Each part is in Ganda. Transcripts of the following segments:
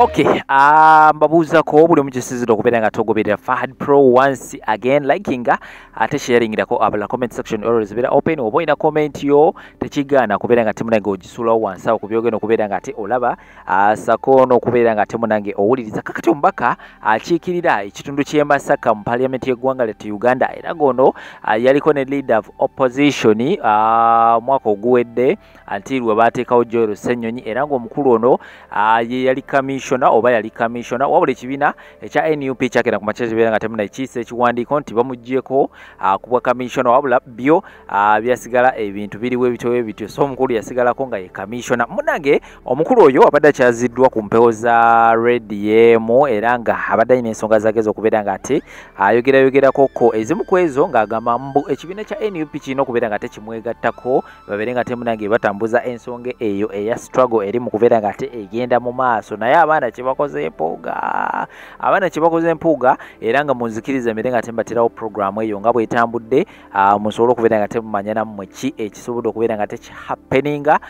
Okay, mbabuuza ko buli mukisiziro okubeera nga togoberera Fahad Pro once again, likinga ate sharing ko abala comment section always beera open. Oba olina comment yo tekigaana kubeera nga temunange ogisulawo wansi awo ku byogeno okubeera nga ate olaba sako n'okubeera nga temunange owuliriza. Kakati omubaka akiikirira ekitundu ky'e Masaka mu parliament y'eggwanga lyattu Uganda era gono yaliko ne leader of opposition mwaka oguwedde antirwe baateekawo Joel Ssenyonyi era ng'omukulu ono ye yali commissioner oba yali commissioner wabula ekibiina ekya NUP kyakera ku makya kibeera nga temuna ekiisa ekiwandiiko nti bamuggyeko kubwa commissioner wabula byo byasigala ebintu biriwo ebitowe bityo so omukulu yasigalako nga ye commissioner. Munange omukulu oyo abadde akyaziddwa ku mpewo za REDM era nga abadde alina ensonga zaage z'okubeera nga ate ayogerayogerakoko ezimu ku ezo ng'agamba mbu ekibiina kya NUP kirina okubeera nga tekimwegattako babeere nga temunange batambuza ensonga eyo eya struggle eri mu kubeera nga ate egenda mu maaso. Naye abaana kyebakoze empuuga era nga munzikiriza mbere nga tembaterawo programu eyo nga bwetambudde musobole okubeera nga temumanya nammwe ki ekisobodde okubeera nga tekihappeninga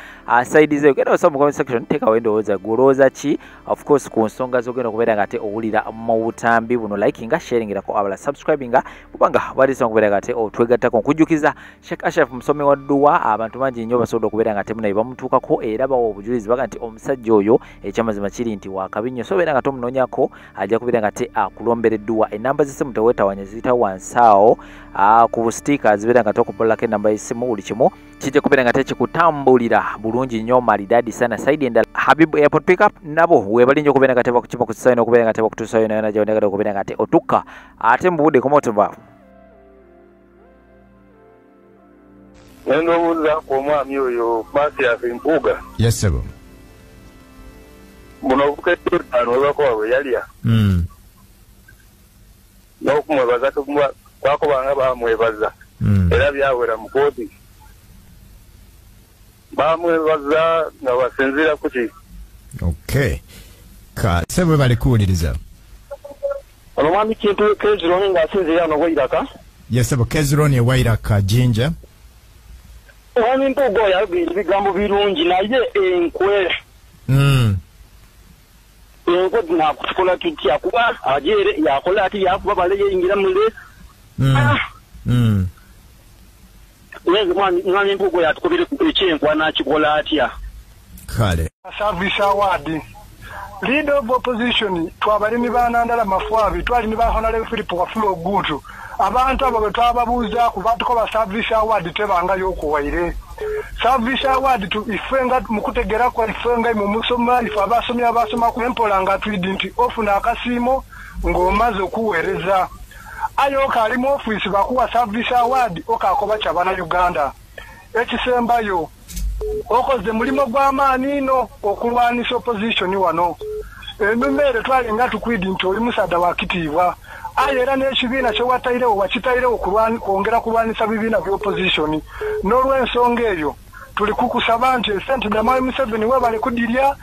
side zeyo. Genda osaba mu comment section teekawo endowooza gwolowooza ki of course ku nsonga zogenda okubeera nga te owulira mu butambi buno, likinga sharingirako abala subscribinga kubanga balisa okubeera nga te otwegattako. Nkujjukiza Sheikh Ashraf musomi wa dduwa abantu bangi nnyo basobodde okubeera nga temunaye bamutuukako era bawa obujulizi baga nti omusajja oyo ekyamazima kiri nti wakabinyo so beera nga tomunoonyako ajja kubeera nga te akulombera edduwa. Enamba z'essimu teweetawanya ziyita wansi awo ku busitika zibeera nga tokupolako enamba y'essimu buli kimu kijja kubeera nga tekikutambulira bulungi nnyo maridadi sana. Side endala Habib Airport Pickup nabo weebali nnyo okubeera nga tebakukima ku kisayo n'okubeera nga tebakutuusayo nayona gy'onegada okubeera nga te otukka ate mu budde komotobaavu. Ndowooza ku omwami oyo Mathias Mpuuga. Yes, sebo. Muno obukedde ttaano olwako waabwe yalya. N'okumwebaza kwakubanga baamwebaza. Era byawera mu kooti. Baamwebaza nga basinziira ku ki. Okay. Sebo bali kuwuliriza. Ono mwami Kintu Kezironi ng'asinziira no Wairaka. Yes, sebo Kezironi Wairaka Jinja. Omwami Mpuuga oyo ayogera ebigambo birungi naye enkwe. Enkwe tunakukola tutya kuba ajere yakola ati yakuba bale yingira mu leesi. Yenze mwami Mpuuga oyo atukubire ekyenkwa n'akikola atya. Kale. Service award. Leader of opposition twabalimi banandala mafwabi twalimi ba Honorable Philip Wafula Ogutu. Abantu abo betwababuuza ku batuko ba service award tebanga yokuwaire. Service award tu ifenga mukutegera kwa ifenga mu musoma ifa abasoma ku empola nga twidi nti ofuna akasimo ng'omaze okuweereza. Ayo kali mu office bakuwa service award okakoba kyabana Uganda. Ekisembayo okoze mulimo gw'amaani no okulwanisa opposition wano. Emumere twalinga tukwidi nti oli musada wa kitiibwa. Ayera n'ekibiina kye watairewo wakitairewo kwongera kulwanisa bibiina by'opposition. N'olw'ensonga eyo tuli kukusaba nti Ssente Damayi Museveni webale kudirye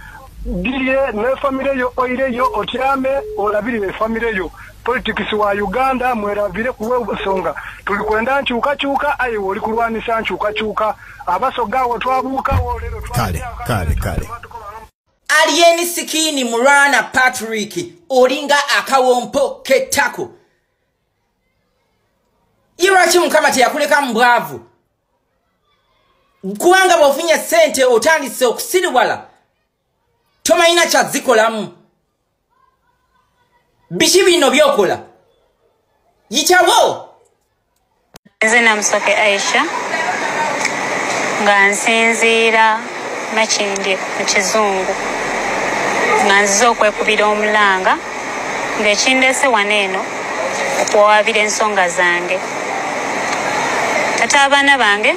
ne famire yo oireyo otyame olabirire famire yo. Politics wa Uganda mwerabire kuwensonga tuli kwenda nkyukakyuka aye oli kulwanisa nkyukakyuka abasogawo twabuukawo lero Kale. Alieni sikini Murana Patrick olinga akawompo ketako. Irachi mukama teyakuleka mbwavu. Kubanga bwofunye ssente otandise okusiriwala tomalina kyazikolamu. Biki bino byokola yikyabo. Nze namusoke Aisha nga nsinziira Makindye mu Kizungu nga nzize okwekubira omulanga ng'ekindese wano eno okuwawaabira ensonga zange. Tata abaana bange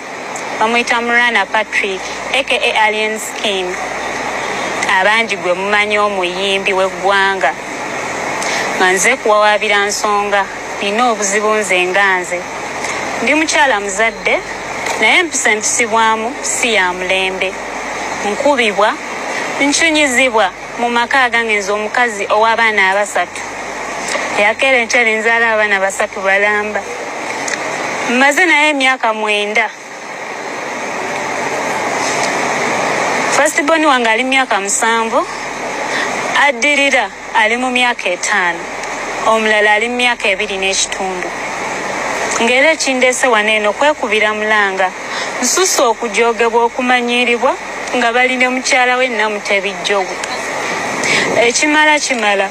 bamuyita Murana Patrick aka Aliens King, abangi gwe mumanyi omuyimbi w'eggwanga. Nga nze kuwawaabira nsonga nina obuzibu nze nga nze. Ndi mukyala muzadde naye empisa empisibwamu si ya mulembe. Nkubibwa nchunyizibwa mu maka gange nze omukazi ow'abaana abasatu. Yakera enkyali nzaala abaana basatu balamba. Mmaze naye emyaka 9. First born wange ali myaka 7. addirira ali mu myaka 5 omulala ali mu myaka 2 n'ekitundu ng'era ekindeese wano eno kwekubira mulanga nsusa okujogebwa okumanyiiribwa nga balina mukyala we Namutebijjogu ekimala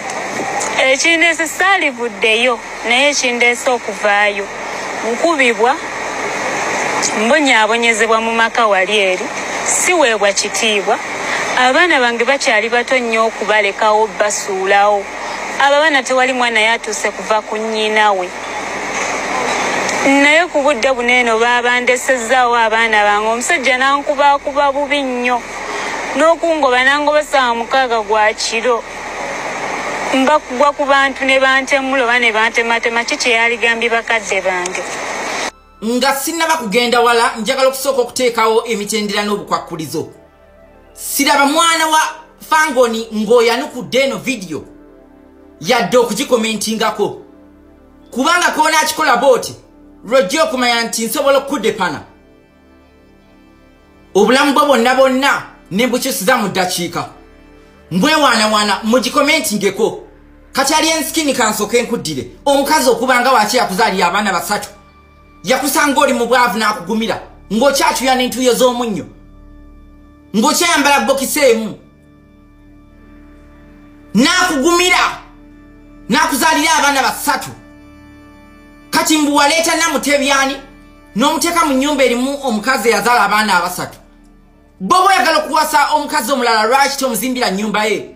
ekindeese saalivuddeyo naye ekindeese okuvaayo nkubibwa mbonyaabonyezebwa mu maka wali eri siweebwa kitiibwa abaana bange bakyali bato nnyo okubalekawo basuulawo abaana tewali mwana yatuuse kuva ku nnyina we naye ku budde buno eno baabandesezaawo abaana bange omusajja nankubakuba bubi nnyo n'okungoba nangoba ssaawa 6 gwa kiro mbakugwa ku bantu ne bantemula oba ne bantematema ki kyeyaligambye bakadde bange nga sinnaba kugenda wala njagala okusooka okuteekawo emitendera n'obukwakkulizo siraba mwana wa Fangoni ng'oyanukudde eno vidiyo yadde okugikomentingako kubanga koona akikola booti lwojja okumanya nti nsobola okukudepana obulamu bwo bonna ne mbukyusiza mu ddakiika mbwewaanawaana mugikomentingeko kati Alienskini kansooke nkuddire omukazi okubanga waki yakuzaalira abaana 3 yakusanga oli mu bwavu n'akugumira ng'okyatuya n'entuuyo z'omunnyo ng'okyayambala bokisi emu n'akugumira n'akuzaalira abaana 3 kati mbu waleeta Namutebyani n'omuteeka mu nnyumba erimu omukazi eyazaala abaana 3 bobo oyagala okuwasa omukazi omulala lwaki tomuzimbira nnyumba ye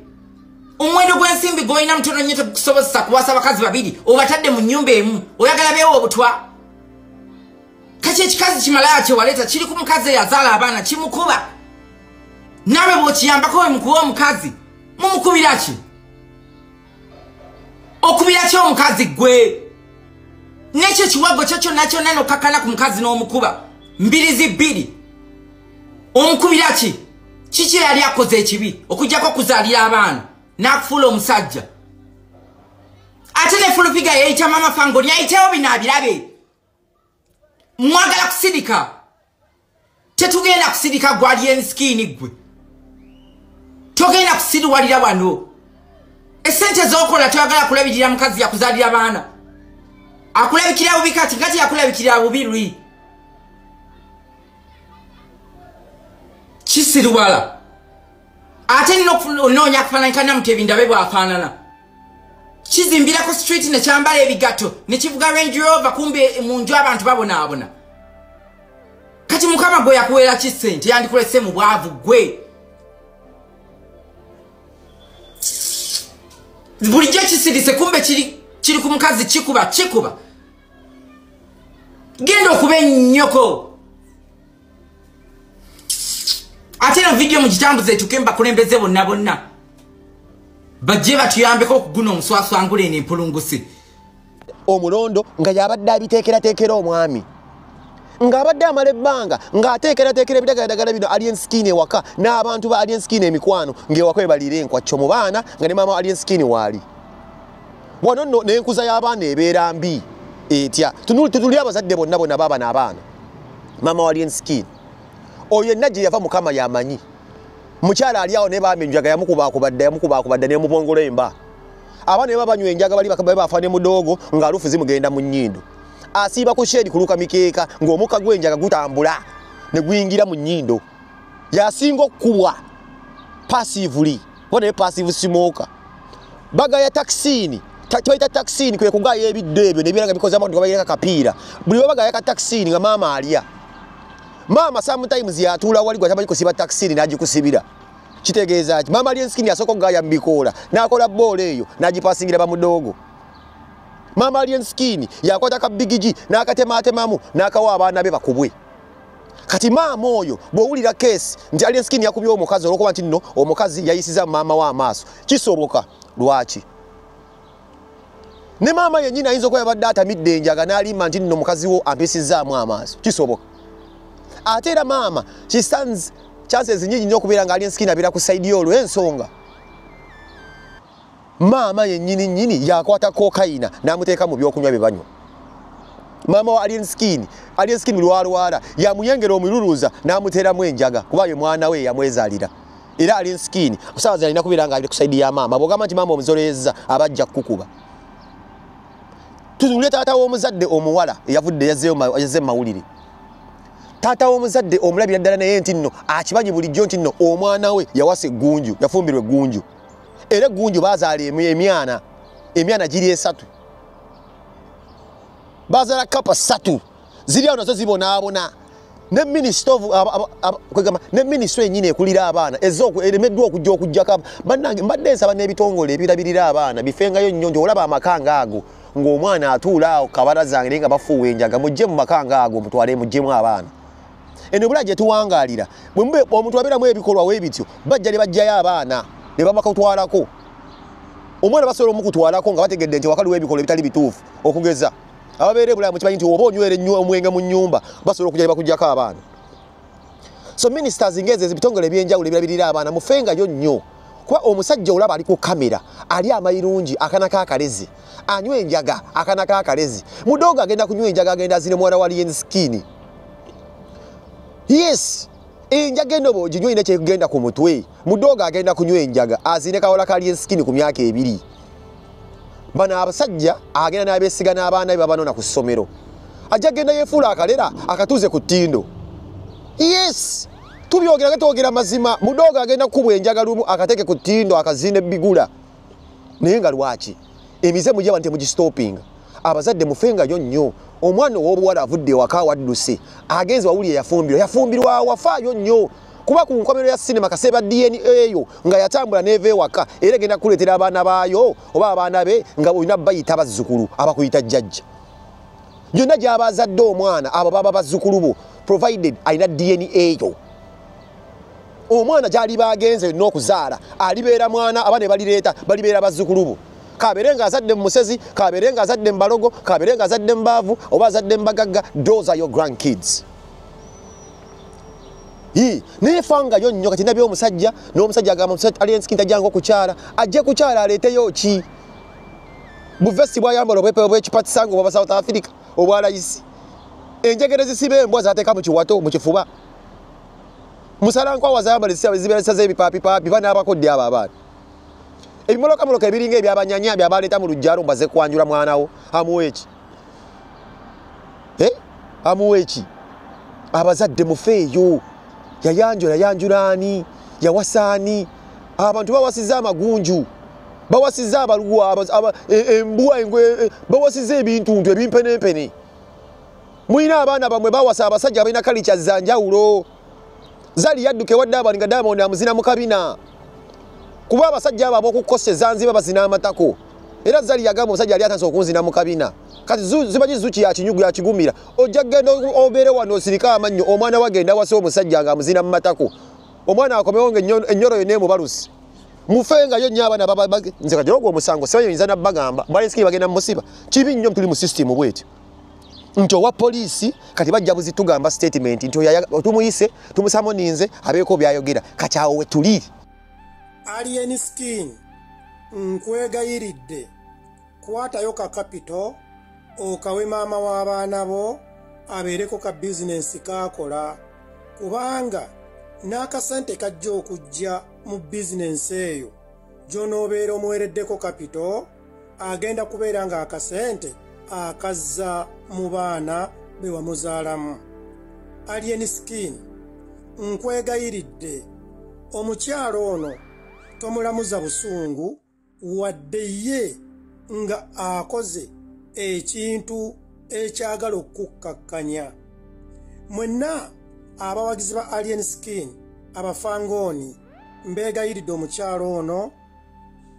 omuwendo gw'ensimbi gw'olina mutono nnyo tegukusobozesa kuwasa abakazi 2 obatadde mu nnyumba emu oyagala beewo obutwa kati ekikazi kimalayo kyewaleeta kiri ku mukazi eyazaala abaana kimukuba naawe bw'okiyambako we mukuba omukazi mumukubira ki okubira ki omukazi gwe n'ekyo ekiwago kyo kyonna kyonna n'okkakana ku mukazi n'omukuba mbirizi 2 omukubira ki kiki yali akoze ekibi okujjako okuzaalira abaana n'akufuula omusajja ate ne Fulupiga yayita Mama Fangoni yayitewo bino abirabe mwagala kusirika tetugenda kusirika gwa Alienskini gwe togenda kusiriwalira wano esente z'okola toyagala kulabirira mukazi yakuzaalira abaana akulabikira bubi kati ngati yakulabikira bubi lwi kisiriwala ate n'onoonya kufaananyika Namutebi ndabe bw'afaanana kizimbirako street ne kyambala ebigato ne kivuga Range Rover kumbe mu nju abantu babonaabona kati mukama gwe yakuweera ki ssente yandikulese mu bwavu gwe bulijjo kisirise kumbe kiri ku mukazi kikuba genda okuba ennyoko ate no vidiyo mugitambuze etuke mbakulembeze bonna bajje batuyambeko okuguna omuswaswangula eno empulungusi omulondo nga yabadde abiteekerateekera omwami ng'abadde amala ebbanga ng'ateekerateekera ebidagaladagala bino Alienskini ewaka n'abantu ba Alienskini emikwano ng'ewaka ebaliira enkwacco mu baana nga ne maama Alienskini waali wano nno n'enkuza y'abaana ebeera mbi etya tutuli abazadde bonna baaba n'abaana maama wa Alienskini oyo yenna gye yava mukama yamanyi mukyala ali awo ne baamya enjaga yamukubaakubadde n'emubongola emba abaana ne babanywa enjaga bali bafa ne mudoogo ng'alufu zimugenda mu nnyindo asiiba ku shedi kuluka mikeeka ng'omukka gw'enjaga gutambula ne guyingira mu nnyindo yasinga okukubwa passively wona passive smoker bagaya taxini taita taxini kwe kugaya ebiddo ebyo ne biranga bikoza abantu babayeka kapiira buli bagaya ka taxini nga maama alya mama sometimes yatula wali gwa tamanyi kusiba taxini nagikusibira kitegeeza ati maama Alienskini yasoko gaya mbikola nakola ball eyo nagipasingira ba mudogo maama Alienskini yakwata ka bigiji n'akatematemamu n'akawa abaana be bakubwe kati maama oyo bw'owulira case nti Alienskini yakubye omukazi olwokuba nti nno omukazi yayisiza maama wa amaaso kisoboka lwaki ne maama yennyini ayinza okuba yabadde atamidde enjaga n'alimba nti nno mukazi wo ampisizaamu amaaso kisoboka ate era maama she stands chances nyingi nnyo okubeera nga Alienskini abeera ku saidi olw'ensonga maama yennyini yakwata kokayina n'amuteeka mu byokunywa bye banywa maama wa Alienskini lwalwala yamuyengera omululuuza n'amuteeramu enjaga kuba ye mwana we yamwezaalira era alien skin osawaza alina kubeera nga ali ku side ya maama bwogamba nti maama omuzoleza abajja kukuba tuzule taata w'omuzadde omuwala eyavudde yazze mawulire taata w'omuzadde omulabira ddala naye nti nno akimanyi bulijjo nti nno omwana we yawasa eggunju yafumbirwa eggunju era eggunju bazaala emyana giri 3 bazaala kapa 3 ziri awo nazo zibonaabona ne ministry enyine ekulira abaana eremeddwa okujja okujjako bannange mbadde nsaba n'ebitongole ebirabirira abaana bifengayo nnyo nti olaba amakanga ago ng'omwana atuula awo kabalaza naye nga bafuuwa enjaga mujje mu makanga ago mutwale mujjemu abaana eno bula gye tuwangaalira omuntu abeeramu ebikolwa weebityo bajja ne bajjayo abaana ne bamakutwalako omwana basobola omukutwalako nga bategedde nti wakaliwo ebikolwa ebitali bituufu okugeza ababeera ebulamu kimanyi nti oba onywera omwenge mu nnyumba basobola okujja ne bakugyako abaana so ministers ngeze ebitongole ebyenjawulo ebirabirira abaana mufengayo nnyo kuba omusajja olaba ali ku kamera ali amayirungi akanaka akalezi anywa enjaga akanaka akalezi mudogo agenda kunywa enjaga agenda azine mwana wa alien skin yes enjaga eno bw'oginywa ine kyekugenda ku mutwe mudogo agenda kunywa enjaga azine kawola ka alien skin ku myaka 2 bana abasajja agenda n'abeesiga n'abaana be babanona ku ssomero ajja genda yeefuula akalera akatuuze ku ttindo yes tubyogera getwogera mazima mudogo agenda kukubwa enjaga lumu akateke ku ttindo akazine bigula naye nga lwaki emize mujaba nti mugistopinga abazadde mufengayo nnyo omwana ow'obuwala avudde ewaka wadduse agenzi wawulire yafumbirwa wafaayo nnyo kuba ku nkomero ya sinema kaseeba DNA eyo nga yatambula n'eva ewaka era egenda kuleetera abaana baayo oba abaana be nga olina bayita bazzukulu abakuyita jjajja gyonna gy'abazadde omwana abo baba bazzukulu bo provided alina DNA eyo omwana gy'ali bagenze n'okuzaala alibeera mwana aba ne balibeera bazzukulu bo kabeere nga azadde mu musezi kabeere nga azadde mu balogo kabeere nga azadde mu baavu oba azadde mu bagagga those are your grandkids nefangayo nnyo kati nabyo omusajja n'omusajja agamba alien skin tajjanga okukyala ajje kukyala aleeteyo ki buvesi bwayambala obwekipatisa nga obwa South Africa obwa layisi enjegere zisiba embwa zateeka mu kiwato mu kifuba musalankwawa zayambala zibeera z'ebipaapipapi banaabakodde abo abaana ebimolokамолоka ebiringa ebyabanyanya byabaleeta mu lujjalo mbaze kwanjula mwanawo amuweeki amuweeki abazadde mufeeyo yayanjulaani yawasaani abantu bawasiza amagunju bawasiza abaluwa embwa engwe bawasiza ebintuntu ebimpenempene mulina abaana bamwe bawasa abasajja balina kalica zanjawulo zali yadduke wadde abali nga Diamond amuzina mu kabina kuba abasajja abo abokukosa Zanzibar bazina amatako era zali yagamba omusajja ali atanso okunzina mu kabina kati zibaji zuki ya kinyugu ya kigumira ojja genda obere wano sirika amannyo omwana wagenda wase omusajja nga amuzina mu matako omwana akomewo ennyoro yone mu balusi mufenga yo nyaba na baba nze kajogo omusango seyo yinza na bagamba bali ski bagenda musiba kibi nnyo tuli mu system bweti nto wa police kati bajja buzitugamba statement nto tumuyise tumusamoninze abeko byayogera kachaawo wetuli alien skin nkwegayiridde kwatayo ka capital okawe maama w'abaana bo abeereko ka business kakola kubanga n'akasente kajja okujja mu business eyo gy'onoobeera omuwereddeko capital agenda kubeera nga akasente akazza mu baana be wamuzaalamu. Alien skin nkwegayiridde omukyalo ono tomulamuza busungu wadde ye nga akoze ekintu ekyagala okukkakkanya. Mwenna abawagizi ba alien skin abafangooni mbeegayiridde omukyalo ono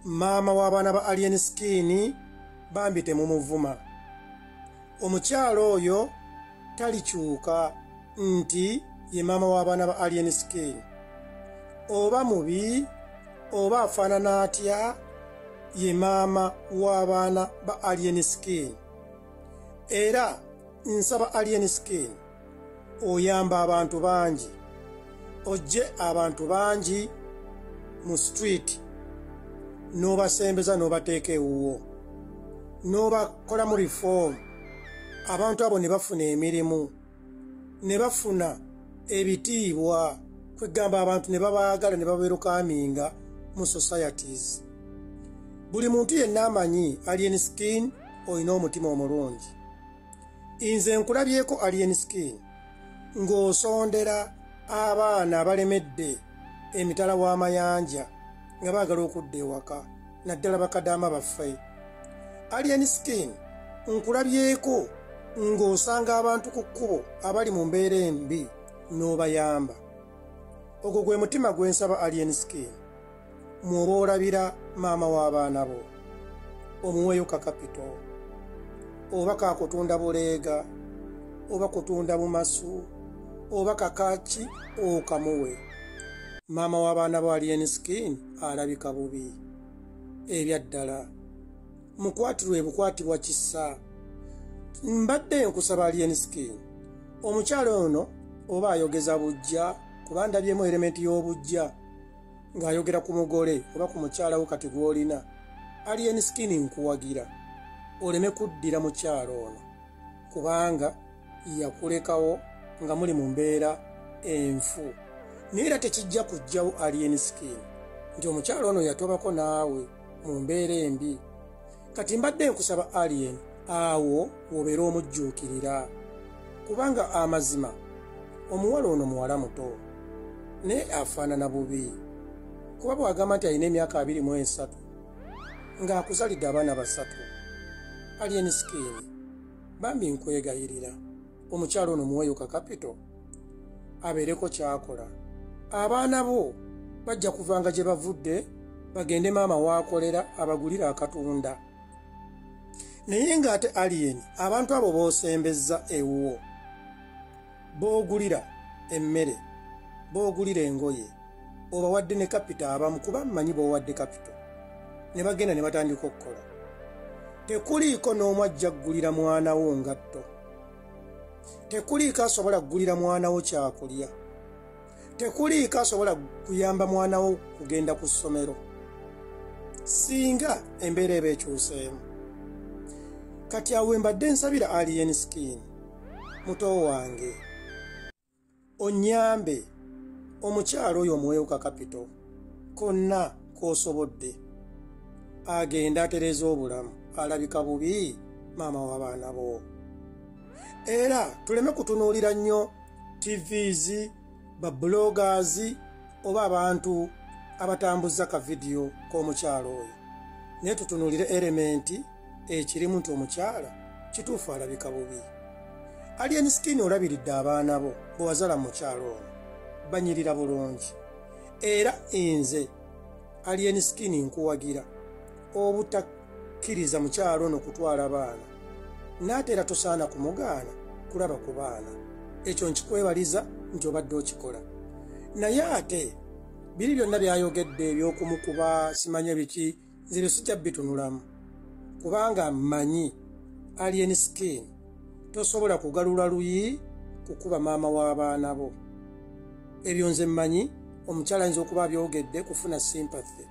maama w'abaana ba alien skin bambi temumuvuma. Omukyalo oyo talikyuka nti ye maama w'abaana ba alien skin oba mubi oba afaanana atya ye maama w'abaana ba alien skin. Era nsaba alien skin oyamba abantu bangi ojje abantu bangi mu street n'obasembeza n'obateeka ewuwo n'obakolamu reform abantu abo ne bafuna emirimu ne bafuna ebitiibwa kwegamba abantu ne babaagala ne babeerukaminga mu societies. Buli muntu yenna amanyi Alien Skin olina omutima omulungi. Nze nkulabyeko Alien Skin ng'osondera abaana abalemedde emitala w'amayanja nga baagala okudda ewaka naddala bakadaama baffe. Alien Skin nkulabyeko ng'osanga abantu ku kkubo abali mu mbeera embi n'obayamba. Ogwo gwe mutima gwe nsaba Alien Skin mw'oba olabira maama w'abaana bo, omuweeyo ka kapito, oba kakutunda buleega, oba kutunda bumasu, oba kakaki okamuwe. Maama w'abaana bo Alien Skin alabika bubi. Ebyaddala mukwatirwe bukwatibwa kissa. Mbadde nkusaba Alien Skin omukyalo ono oba ayogeza bujja kuba ndabyemu elementi y'obujja ng'ayogera ku mugole oba ku mukyala wo kati gw'olina. Alien Skin nkuwagira oleme kuddira mukyalo ono kubanga yakulekawo nga muli mu mbeera enfu. Naye era tekijja kujjawo Alien Skin nti omukyalo ono yatobako naawe mu mbeera embi. Kati mbadde nkusaba Alien awo wobeera omujjuukirira kubanga amazima omuwala ono muwala muto naye afaanana bubi kuba bw'agamba nti alina emyaka 23 ng'akuzalidde abaana 3. Alien Skin bambi nkwegayirira omukyalo ono muweeyo ka kapito abeereko kyakola. Abaana bo bajja kuvanga gye bavudde bagende maama waakolera abagulira akatunda. Naye ng'ate Alien abantu abo boosembezza ewuwo boogulira emmere boogulira engoye obawadde ne kapito abamu kuba mmanyi boowadde kapito ne bagenda ne batandika okukola. Tekuliiko n'omu ajja kugulira mwana wo ngatto. Tekuliiko asobola kugulira mwana wo kyakulya. Tekuliiko asobola kuyamba mwana wo kugenda ku ssomero singa embeera eba ekyuseemu. Kati awe mbadde nsabira Alien Skin muto wange onyambe omukyalo oyo omuweeyo ka kapito konna k'osobodde agenda atereza obulamu alabika bubi maama w'abaana bo. Era tuleme kutunuulira nnyo TVs bablogers oba abantu abatambuza ka vidiyo k'omukyalo oyo naye tutunuulire elementi ekirimu nti omukyala kituufu alabika bubi. Alien Skin olabiridde abaana bo bwewazala mu mukyalo ono banyirira bulungi. Era nze Alien Skin nkuwagira obutakkiriza mukyalo ono kutwala baana naate era tosaana kumugaana kulaba ku baana. Ekyo nkikwebaliza nti obadde okikola. Naye ate biri byonna byayogedde eby'okumukuba simanye biki nzire sijja bitunulamu kubanga mmanyi Alien Skin tosobola kugalula luyi kukuba maama w'abaana bo. Ebyo nze mmanyi omukyala ayinza okuba abyogedde kufuna sympathy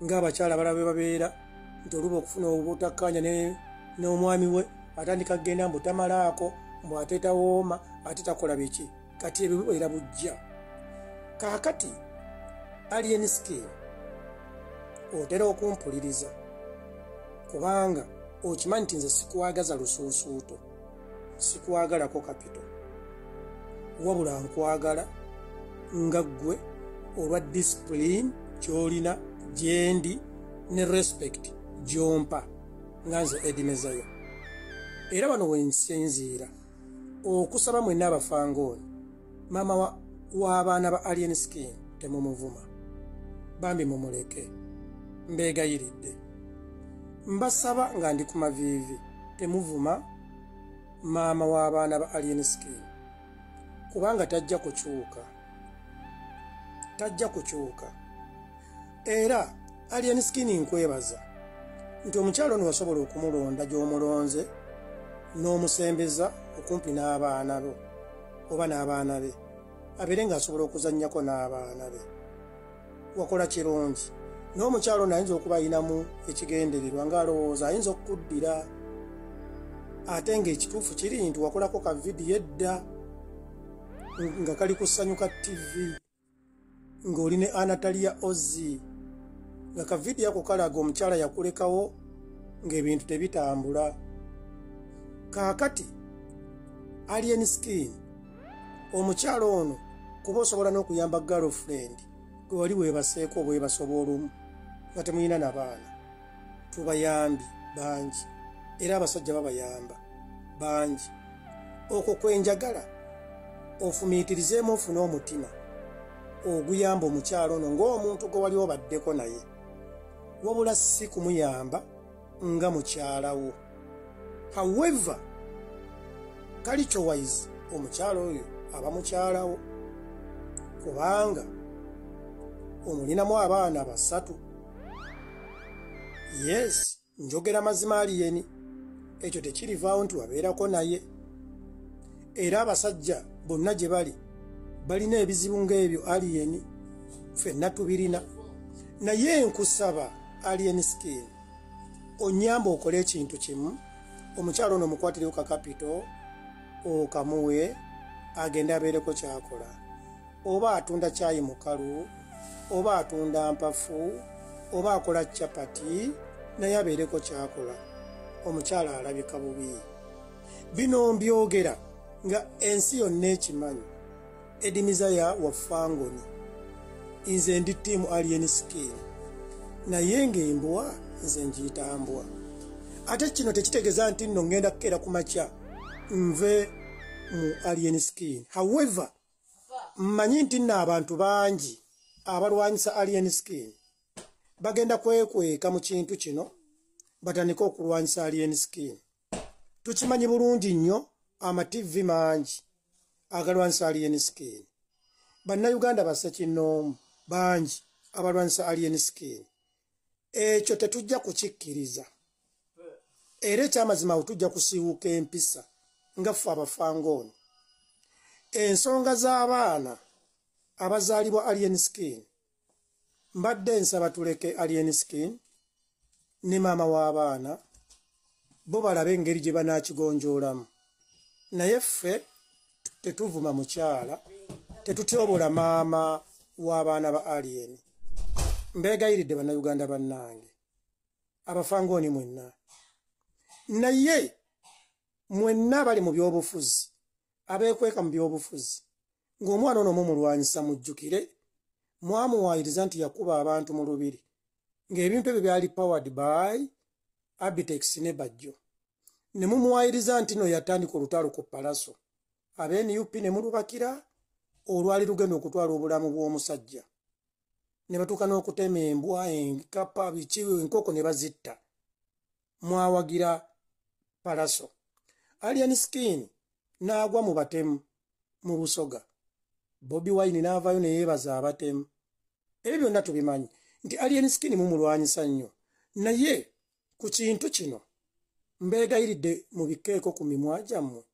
ng'abakyala balabe babeera nti oluba okufuna obutakkanya n'omwami we atandika kugenda mbu tamalaako mbu ate tawooma ate takola biki. Kati ebyo bibeera bujja. Kaakati Alien Skin otera okumpuliriza kubanga okimanyi nti nze sikuwagaza lusuusuuto sikwagalako kapito wabula nkwagala nga ggwe olwa discipline gy'olina gyendi ne respect gy'ompa nga nze Edimezayo. Era wano wensinziira okusaba mwenna abafangooni maama w'abaana ba Alien Skin temumuvuma bambi mumuleke mbeegayiridde. Mbasaba nga ndi ku maviivi temuvuma maama w'abaana ba Alien Skin kubanga tajja kukyuka. Era Alien Skin nkwebaza nti omukyalo ono wasobola okumulonda gy'omulonze n'omusembeza okumpi n'abaana bo oba n'abaana be abeere ng'asobola okuzannyako n'abaana be. Wakola kirungi. N'omukyalo ono ayinza okuba ayinamu ekigendererwa ng'alowooza ayinza okukuddira ate ng'ekituufu kiri nti wakolako ka vidiyo edda nga kali kusanyuka TV ng'oli ne Anatalia Ozzy nga ka video ako kalaga omukyala yakulekawo ng'ebintu tebitambula. Kaakati Alien Skin omukyala ono kuba osobola n'okuyamba girlfriend gwe wali weebaseeko oba weebasobola omu nga temuyina n'abaana, tubayambi bangi era abasajja babayamba bangi. Okwo kwenjagala ofumiitirizeemu ofune omutima oguyamba omukyalo ono ng'omuntu gwe wali obaddeko naye, wabula si kumuyamba nga mukyalawo. However, culture-wise omukyalo oyo aba mukyalawo kubanga omulinamu abaana 3. Yes, njogera mazima Alien, ekyo tekirivaawo nti wabeerako naye. Era abasajja bonna gye balina ebizibu ng'ebyo Alien, ffenna tubirina. Naye nkusaba Alien Skin onyamba okole ekintu kimu, omukyalo ono omukwatirewo ka capital okamuwe agende abeereko kyakola, oba atunda kyayi mukalu, oba atunda mpafu, oba akola chapati, naye abeereko kyakola. Omukyala alabika bubi. Bino mbyogera nga ensi yonna ekimanyi Edimiza wa Fangoni nze ndi ttiimu Alien Skin, naye ng'embwa nze njiyita mbwa. Ate kino tekitegeeza nti nno ngenda kukeera ku makya nve mu Alien Skin. However, mmanyi nti nno abantu bangi abalwanyisa Alien Skin bagenda kwekweka mu kintu kino batandika okulwanyisa Alien Skin. Tukimanyi bulungi nnyo amativi mangi agalwanyisa Alien Skin. Bannayuganda bassekinnoomu bangi abalwanyisa Alien Skin. Ekyo tetujja kukikkiriza. Era ekyamazima tujja kusiiwuka empisa nga ffe Abafangoni. Ensonga z'abaana abazaalibwa Alien Skin, mbadde nsaba tuleke Alien Skin ne maama w'abaana bo balabe engeri gye banaakigonjoolamu. Naye ffe tetuvuma mukyala, tetutyobola maama w'abaana ba Alien. Mbeegayiridde bannayuganda bannange, Abafangoni mwenna. Naye mwenna bali mu byobufuzi, abeekweka mu byobufuzi, ng'omwana ono mumulwanyisa mujjukire mwamuwaayiriza nti yakuba abantu mu lubiri, ng'ebintu ebyo byali powered by Abitex ne Bajjo. Ne mumuwaayiriza nti no yatandika olutalo ku Palaso, ab'NUP ne mulubakira olwali lugenda okutwala obulamu bw'omusajja. Ne batuuka n'okutema embwa, enkapa, biki, enkoko ne bazitta. Mwawagira Palaso. Alien Skin n'agwa mu batemu mu Busoga. Bobi Wine n'avaayo ne yeebaza abatemu. Ebyo byonna tubimanyi nti Alien Skin mumulwanyisa nnyo. Naye ku kintu kino mbeegayiridde mu bikeeko ku mimwa gyammwe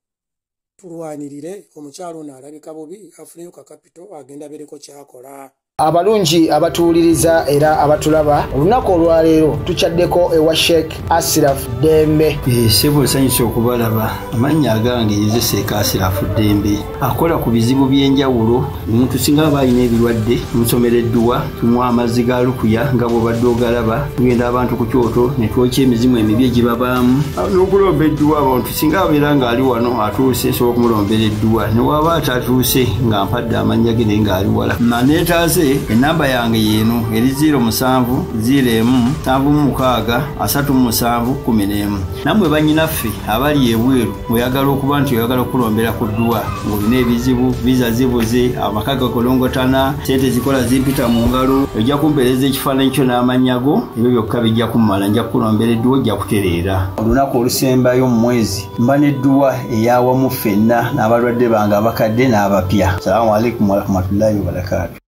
tulwanirire omukyalo ono alabika bubi, afuneyo ka capital agenda abeereko kyakola. Abalungi abatuwuliriza era abatulaba, olunaku olwaleero tukyaddeko ewa Sheikh Ashraf Dembe. Sebo nsanyuse okubalaba. Amannya agange ye Sheikh Ashraf Dembe. Akola ku bizibu by'enjawulo. Omuntu singa aba alina ebirwadde musomereddwa, tumuwa amazzi ga lukuya nga bw'obadde ogalaba, tugenda abantu ku kyoto ne twokya emizimu emibi egibabaamu n'okulomba edduwa. Abantu singa abeera ng'ali wano atuuse sobola okumulombera edduwa, ne waba atatuuse nga mpadde amannya ge naye ng'ali wala. Naneetaase enamba yange yeno eri 0701763711. Namwe bannyinaffe abali ebweru oyagala okuba nti oyagala okulombera ku dduwa ng'olina ebizibu, viza zibuze, amaka gakolongotana, sente zikola zimpita mu ngalo, ojja kumpeereza ekifaananyi kyo n'amannya go, ebyo byokka bijja kummala, nja kukulombera edduwa, ojja kutereera. Olunaku olusembayo mu mwezi mba n'edduwa eyawamu ffenna n'abalwadde bange abakadde n'abapya. Salaamu alaikum warahmatullahi wabarakatuh.